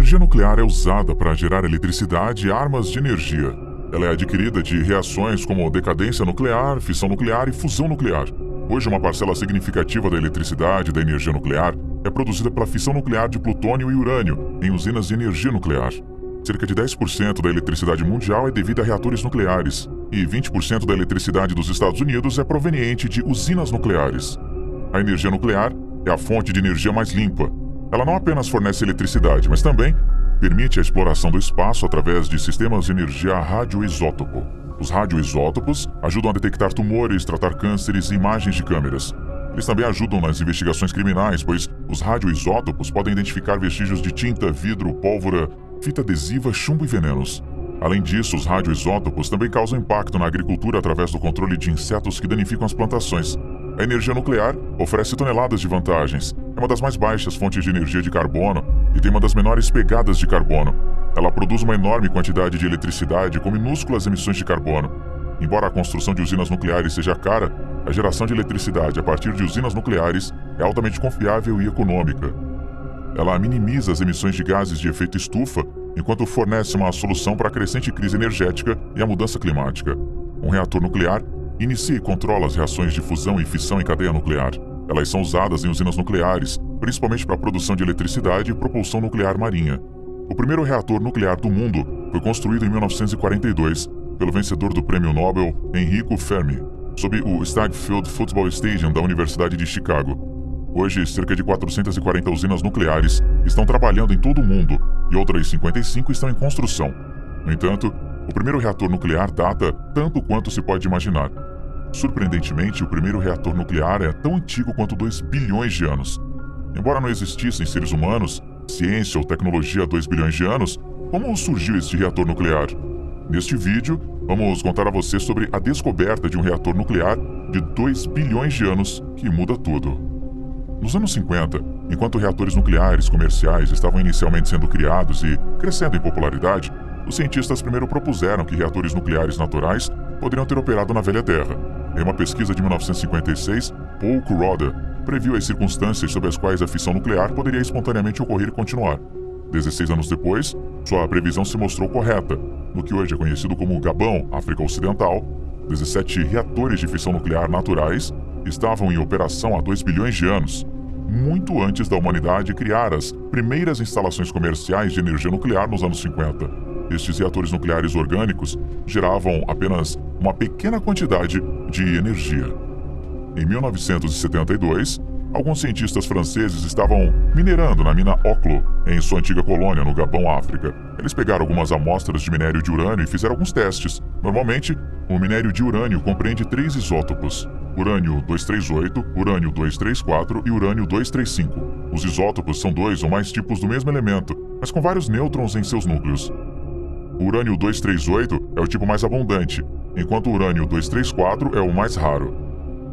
energia nuclear é usada para gerar eletricidade e armas de energia. Ela é adquirida de reações como decadência nuclear, fissão nuclear e fusão nuclear. Hoje, uma parcela significativa da eletricidade e da energia nuclear é produzida pela fissão nuclear de plutônio e urânio em usinas de energia nuclear. Cerca de 10% da eletricidade mundial é devida a reatores nucleares, e 20% da eletricidade dos Estados Unidos é proveniente de usinas nucleares. A energia nuclear é a fonte de energia mais limpa. Ela não apenas fornece eletricidade, mas também permite a exploração do espaço através de sistemas de energia radioisótopo. Os radioisótopos ajudam a detectar tumores, tratar cânceres e imagens de câmeras. Eles também ajudam nas investigações criminais, pois os radioisótopos podem identificar vestígios de tinta, vidro, pólvora, fita adesiva, chumbo e venenos. Além disso, os radioisótopos também causam impacto na agricultura através do controle de insetos que danificam as plantações. A energia nuclear oferece toneladas de vantagens. É uma das mais baixas fontes de energia de carbono e tem uma das menores pegadas de carbono. Ela produz uma enorme quantidade de eletricidade com minúsculas emissões de carbono. Embora a construção de usinas nucleares seja cara, a geração de eletricidade a partir de usinas nucleares é altamente confiável e econômica. Ela minimiza as emissões de gases de efeito estufa, enquanto fornece uma solução para a crescente crise energética e a mudança climática. Um reator nuclear inicia e controla as reações de fusão e fissão em cadeia nuclear. Elas são usadas em usinas nucleares, principalmente para a produção de eletricidade e propulsão nuclear marinha. O primeiro reator nuclear do mundo foi construído em 1942 pelo vencedor do Prêmio Nobel Enrico Fermi, sob o Stagfield Football Stadium da Universidade de Chicago. Hoje, cerca de 440 usinas nucleares estão trabalhando em todo o mundo e outras 55 estão em construção. No entanto, o primeiro reator nuclear data tanto quanto se pode imaginar. Surpreendentemente, o primeiro reator nuclear é tão antigo quanto 2 bilhões de anos. Embora não existissem seres humanos, ciência ou tecnologia há 2 bilhões de anos, como surgiu este reator nuclear? Neste vídeo, vamos contar a você sobre a descoberta de um reator nuclear de 2 bilhões de anos que muda tudo. Nos anos 50, enquanto reatores nucleares comerciais estavam inicialmente sendo criados e crescendo em popularidade, os cientistas primeiro propuseram que reatores nucleares naturais poderiam ter operado na velha Terra. Em uma pesquisa de 1956, Paul Kuroda previu as circunstâncias sob as quais a fissão nuclear poderia espontaneamente ocorrer e continuar. 16 anos depois, sua previsão se mostrou correta. No que hoje é conhecido como Gabão, África Ocidental, 17 reatores de fissão nuclear naturais estavam em operação há 2 bilhões de anos, muito antes da humanidade criar as primeiras instalações comerciais de energia nuclear nos anos 50. Estes reatores nucleares orgânicos geravam apenas uma pequena quantidade de energia. Em 1972, alguns cientistas franceses estavam minerando na mina Oklo, em sua antiga colônia no Gabão, África. Eles pegaram algumas amostras de minério de urânio e fizeram alguns testes. Normalmente, o minério de urânio compreende 3 isótopos: urânio 238, urânio 234 e urânio 235. Os isótopos são 2 ou mais tipos do mesmo elemento, mas com vários nêutrons em seus núcleos. O urânio 238 é o tipo mais abundante, enquanto o urânio 234 é o mais raro.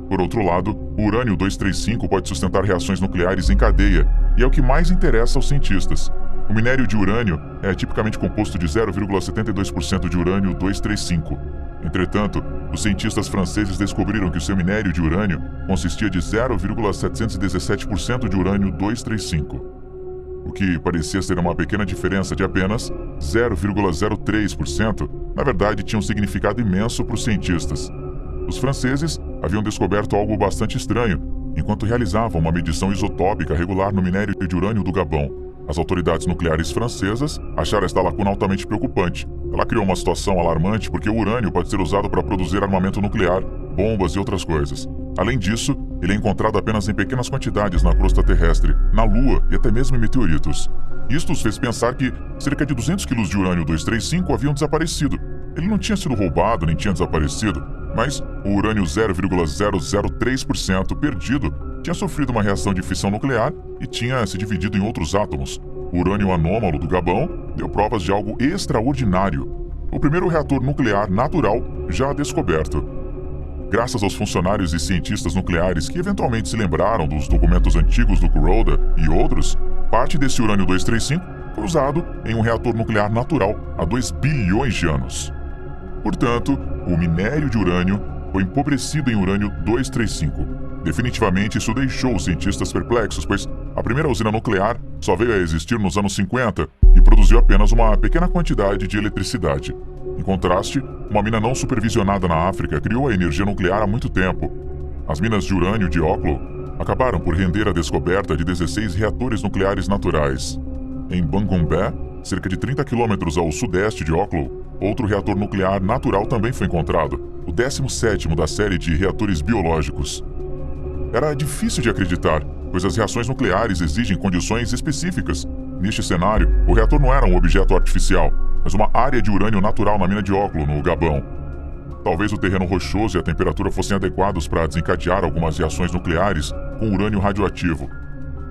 Por outro lado, o urânio 235 pode sustentar reações nucleares em cadeia e é o que mais interessa aos cientistas. O minério de urânio é tipicamente composto de 0,72% de urânio 235. Entretanto, os cientistas franceses descobriram que o seu minério de urânio consistia de 0,717% de urânio 235. O que parecia ser uma pequena diferença de apenas 0,03%, na verdade tinha um significado imenso para os cientistas. Os franceses haviam descoberto algo bastante estranho enquanto realizavam uma medição isotópica regular no minério de urânio do Gabão. As autoridades nucleares francesas acharam esta lacuna altamente preocupante. Ela criou uma situação alarmante porque o urânio pode ser usado para produzir armamento nuclear, bombas e outras coisas. Além disso, ele é encontrado apenas em pequenas quantidades na crosta terrestre, na Lua e até mesmo em meteoritos. Isto os fez pensar que cerca de 200 kg de urânio 235 haviam desaparecido. Ele não tinha sido roubado nem tinha desaparecido, mas o urânio 0,003% perdido tinha sofrido uma reação de fissão nuclear e tinha se dividido em outros átomos. O urânio anômalo do Gabão deu provas de algo extraordinário: o primeiro reator nuclear natural já descoberto. Graças aos funcionários e cientistas nucleares que eventualmente se lembraram dos documentos antigos do Kuroda e outros, parte desse urânio 235 foi usado em um reator nuclear natural há 2 bilhões de anos. Portanto, o minério de urânio foi empobrecido em urânio 235. Definitivamente isso deixou os cientistas perplexos, pois A primeira usina nuclear só veio a existir nos anos 50 e produziu apenas uma pequena quantidade de eletricidade. Em contraste, uma mina não supervisionada na África criou a energia nuclear há muito tempo. As minas de urânio de Oklo acabaram por render a descoberta de 16 reatores nucleares naturais. Em Bangombé, cerca de 30 quilômetros ao sudeste de Oklo, outro reator nuclear natural também foi encontrado, o 17º da série de reatores biológicos. Era difícil de acreditar, pois as reações nucleares exigem condições específicas. Neste cenário, o reator não era um objeto artificial, mas uma área de urânio natural na mina de Oklo, no Gabão. Talvez o terreno rochoso e a temperatura fossem adequados para desencadear algumas reações nucleares com urânio radioativo.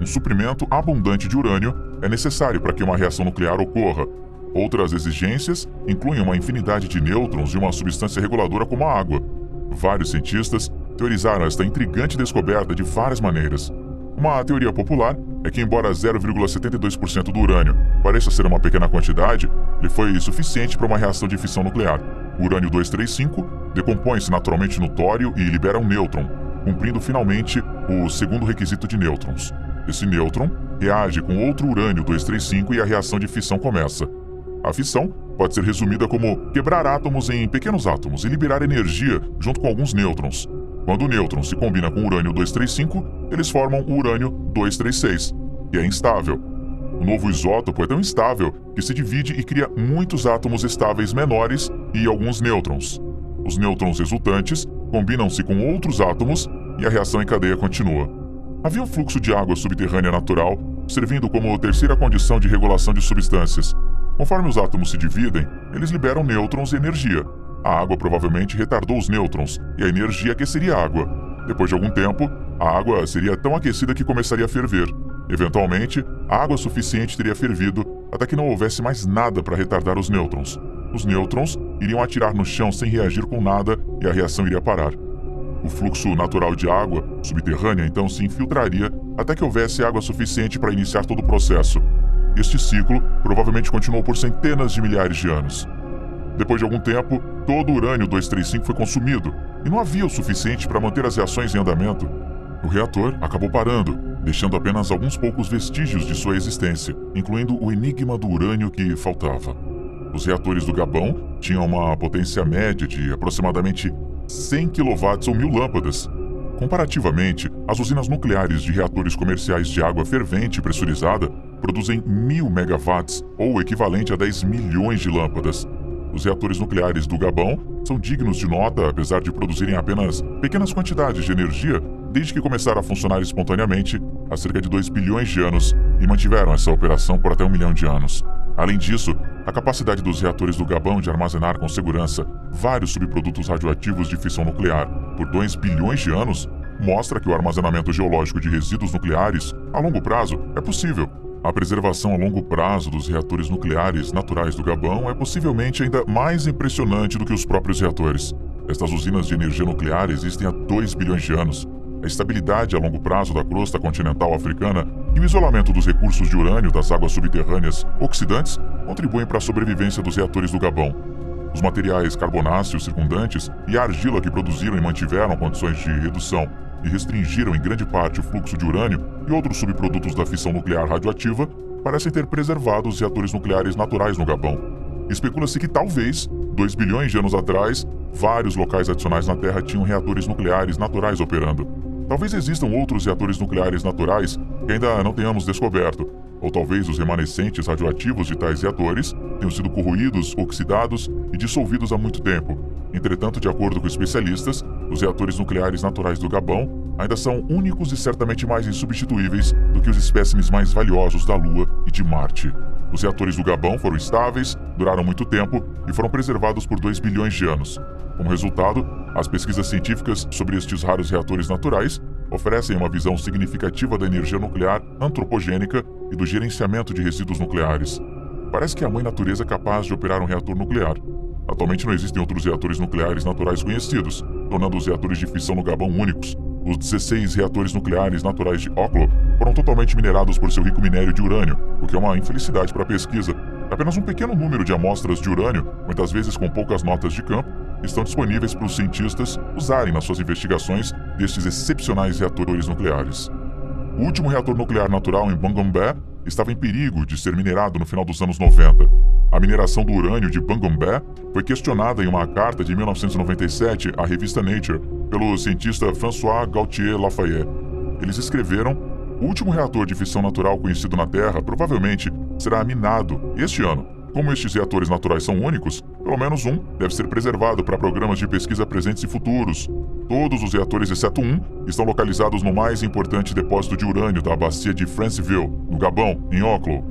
Um suprimento abundante de urânio é necessário para que uma reação nuclear ocorra. Outras exigências incluem uma infinidade de nêutrons e uma substância reguladora como a água. Vários cientistas teorizaram esta intrigante descoberta de várias maneiras. Uma teoria popular é que, embora 0,72% do urânio pareça ser uma pequena quantidade, ele foi suficiente para uma reação de fissão nuclear. O urânio 235 decompõe-se naturalmente no tório e libera um nêutron, cumprindo finalmente o segundo requisito de nêutrons. Esse nêutron reage com outro urânio 235 e a reação de fissão começa. A fissão pode ser resumida como quebrar átomos em pequenos átomos e liberar energia junto com alguns nêutrons. Quando o nêutron se combina com o urânio 235, eles formam o urânio 236, que é instável. O novo isótopo é tão instável que se divide e cria muitos átomos estáveis menores e alguns nêutrons. Os nêutrons resultantes combinam-se com outros átomos e a reação em cadeia continua. Havia um fluxo de água subterrânea natural, servindo como terceira condição de regulação de substâncias. Conforme os átomos se dividem, eles liberam nêutrons e energia. A água provavelmente retardou os nêutrons e a energia aqueceria a água. Depois de algum tempo, a água seria tão aquecida que começaria a ferver. Eventualmente, a água suficiente teria fervido até que não houvesse mais nada para retardar os nêutrons. Os nêutrons iriam atirar no chão sem reagir com nada e a reação iria parar. O fluxo natural de água subterrânea então se infiltraria até que houvesse água suficiente para iniciar todo o processo. Este ciclo provavelmente continuou por centenas de milhares de anos. Depois de algum tempo, todo o urânio 235 foi consumido e não havia o suficiente para manter as reações em andamento. O reator acabou parando, deixando apenas alguns poucos vestígios de sua existência, incluindo o enigma do urânio que faltava. Os reatores do Gabão tinham uma potência média de aproximadamente 100 kW ou 1000 lâmpadas. Comparativamente, as usinas nucleares de reatores comerciais de água fervente pressurizada produzem 1000 MW ou o equivalente a 10 milhões de lâmpadas. Os reatores nucleares do Gabão são dignos de nota, apesar de produzirem apenas pequenas quantidades de energia desde que começaram a funcionar espontaneamente há cerca de 2 bilhões de anos e mantiveram essa operação por até 1 milhão de anos. Além disso, a capacidade dos reatores do Gabão de armazenar com segurança vários subprodutos radioativos de fissão nuclear por 2 bilhões de anos mostra que o armazenamento geológico de resíduos nucleares, a longo prazo, é possível. A preservação a longo prazo dos reatores nucleares naturais do Gabão é possivelmente ainda mais impressionante do que os próprios reatores. Estas usinas de energia nuclear existem há 2 bilhões de anos. A estabilidade a longo prazo da crosta continental africana e o isolamento dos recursos de urânio das águas subterrâneas oxidantes contribuem para a sobrevivência dos reatores do Gabão. Os materiais carbonáceos circundantes e a argila que produziram e mantiveram condições de redução e restringiram em grande parte o fluxo de urânio e outros subprodutos da fissão nuclear radioativa parecem ter preservado os reatores nucleares naturais no Gabão. Especula-se que talvez, 2 bilhões de anos atrás, vários locais adicionais na Terra tinham reatores nucleares naturais operando. Talvez existam outros reatores nucleares naturais que ainda não tenhamos descoberto, ou talvez os remanescentes radioativos de tais reatores tenham sido corroídos, oxidados e dissolvidos há muito tempo. Entretanto, de acordo com especialistas, os reatores nucleares naturais do Gabão ainda são únicos e certamente mais insubstituíveis do que os espécimes mais valiosos da Lua e de Marte. Os reatores do Gabão foram estáveis, duraram muito tempo e foram preservados por 2 bilhões de anos. Como resultado, as pesquisas científicas sobre estes raros reatores naturais oferecem uma visão significativa da energia nuclear antropogênica e do gerenciamento de resíduos nucleares. Parece que a mãe natureza é capaz de operar um reator nuclear. Atualmente não existem outros reatores nucleares naturais conhecidos, tornando os reatores de fissão no Gabão únicos. Os 16 reatores nucleares naturais de Oklo foram totalmente minerados por seu rico minério de urânio, o que é uma infelicidade para a pesquisa. Apenas um pequeno número de amostras de urânio, muitas vezes com poucas notas de campo, estão disponíveis para os cientistas usarem nas suas investigações destes excepcionais reatores nucleares. O último reator nuclear natural em Bangombé estava em perigo de ser minerado no final dos anos 90. A mineração do urânio de Bangombé foi questionada em uma carta de 1997 à revista Nature pelo cientista François Gaultier Lafayette. Eles escreveram: o último reator de fissão natural conhecido na Terra provavelmente será minado este ano. Como estes reatores naturais são únicos, pelo menos um deve ser preservado para programas de pesquisa presentes e futuros. Todos os reatores, exceto um, estão localizados no mais importante depósito de urânio da bacia de Franceville, no Gabão, em Oklo.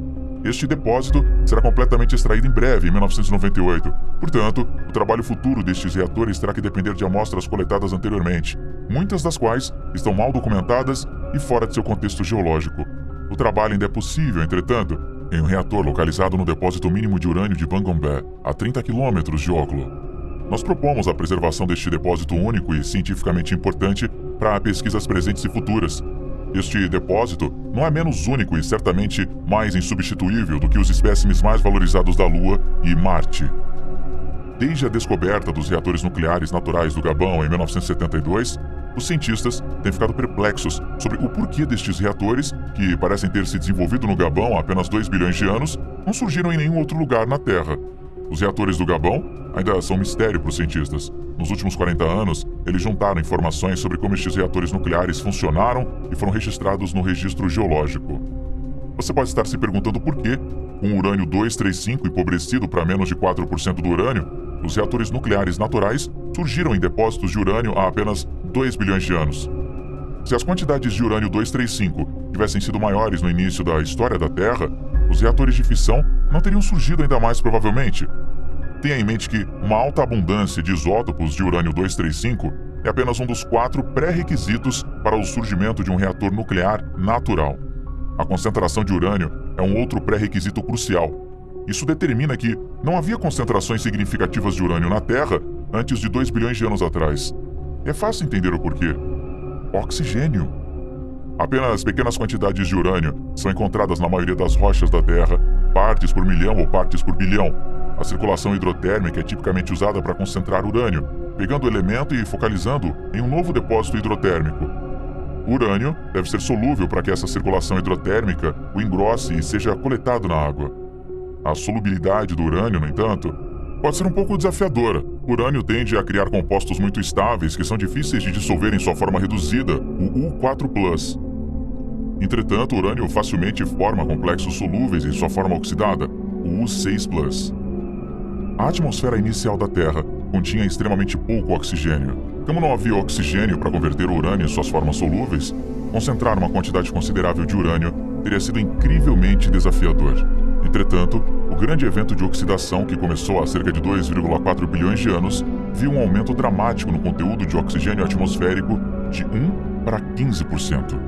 Este depósito será completamente extraído em breve, em 1998. Portanto, o trabalho futuro destes reatores terá que depender de amostras coletadas anteriormente, muitas das quais estão mal documentadas e fora de seu contexto geológico. O trabalho ainda é possível, entretanto, em um reator localizado no depósito mínimo de urânio de Bangombé, a 30 quilômetros de Oklo. Nós propomos a preservação deste depósito único e cientificamente importante para pesquisas presentes e futuras. Este depósito não é menos único e certamente mais insubstituível do que os espécimes mais valorizados da Lua e Marte. Desde a descoberta dos reatores nucleares naturais do Gabão em 1972, os cientistas têm ficado perplexos sobre o porquê destes reatores, que parecem ter se desenvolvido no Gabão há apenas 2 bilhões de anos, não surgiram em nenhum outro lugar na Terra. Os reatores do Gabão ainda são um mistério para os cientistas. Nos últimos 40 anos, eles juntaram informações sobre como estes reatores nucleares funcionaram e foram registrados no registro geológico. Você pode estar se perguntando por quê, com o urânio 235 empobrecido para menos de 4% do urânio, os reatores nucleares naturais surgiram em depósitos de urânio há apenas 2 bilhões de anos. Se as quantidades de urânio 235 tivessem sido maiores no início da história da Terra, os reatores de fissão não teriam surgido ainda mais provavelmente. Tenha em mente que uma alta abundância de isótopos de urânio 235 é apenas um dos 4 pré-requisitos para o surgimento de um reator nuclear natural. A concentração de urânio é um outro pré-requisito crucial. Isso determina que não havia concentrações significativas de urânio na Terra antes de 2 bilhões de anos atrás. É fácil entender o porquê. Oxigênio. Apenas pequenas quantidades de urânio são encontradas na maioria das rochas da Terra, partes por milhão ou partes por bilhão. A circulação hidrotérmica é tipicamente usada para concentrar urânio, pegando o elemento e focalizando em um novo depósito hidrotérmico. O urânio deve ser solúvel para que essa circulação hidrotérmica o engrosse e seja coletado na água. A solubilidade do urânio, no entanto, pode ser um pouco desafiadora. O urânio tende a criar compostos muito estáveis que são difíceis de dissolver em sua forma reduzida, o U4+. Entretanto, o urânio facilmente forma complexos solúveis em sua forma oxidada, o U6+. A atmosfera inicial da Terra continha extremamente pouco oxigênio. Como não havia oxigênio para converter o urânio em suas formas solúveis, concentrar uma quantidade considerável de urânio teria sido incrivelmente desafiador. Entretanto, o grande evento de oxidação que começou há cerca de 2,4 bilhões de anos viu um aumento dramático no conteúdo de oxigênio atmosférico de 1 para 15%.